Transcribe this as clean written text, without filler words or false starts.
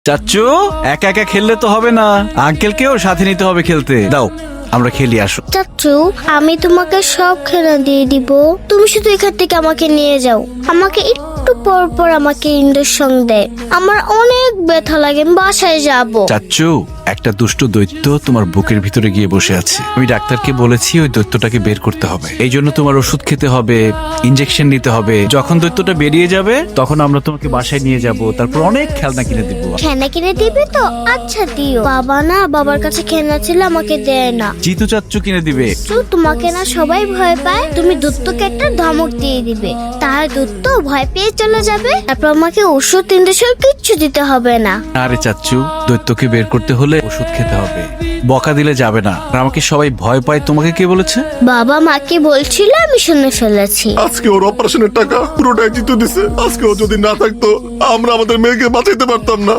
চাচ্চু, একা একা খেললে তো হবে না, আঙ্কেলকেও সাথে নিতে হবে খেলতে। দাও আমরা খেলি, আসো। চাচ্চু, আমি তোমাকে সব খেলা দিয়ে দিব, তুমি শুধু এখান থেকে আমাকে নিয়ে যাও। আমাকে একটু পর পর আমাকে ইঞ্জেকশন দেয়, আমার অনেক ব্যথা লাগে, আমি বাসায় যাব। চাচ্চু, একটা দুষ্ট দৈত্য তোমার বুকের ভিতরে গিয়ে বসে আছে। আমি ডাক্তারকে বলেছি ওই দৈত্যটাকে বের করতে হবে, এই জন্য তোমার ওষুধ খেতে হবে, ইনজেকশন নিতে হবে। যখন দৈত্যটা বেরিয়ে যাবে তখন আমরা তোমাকে বাসায় নিয়ে যাব, তারপর অনেক খেলনা কিনে দিব। খেলনা কিনে দিবে তো? আচ্ছা দিও। বাবা না, বাবার কাছে খেলনা ছিল, আমাকে দেয় না। জিতু চাচ্চু কিনে দিবে। চাচ্চু, তোমাকে না সবাই ভয় পায়, তুমি দূতকে একটা ধমক দিয়ে দিবে, তার দূত ভয় পেয়ে চলে যাবে, তারপর আমাকে ওষুধ ইনজেকশন কিচ্ছু দিতে হবে না। আরে চাচ্চু, দৈত্যকে বের করতে হলে ওষুধ খেতে হবে, বকা দিলে যাবে না। আর আমাকে সবাই ভয় পায়, তোমাকে কে বলেছে? বাবা মাকে বলছিল, আমি শুনে ফেলেছি। আজকে ওর অপারেশনের টাকা পুরোটাই জিতু দিছে। আজকে ও যদি না থাকতো আমরা আমাদের মেয়েকে বাঁচাইতে পারতাম না।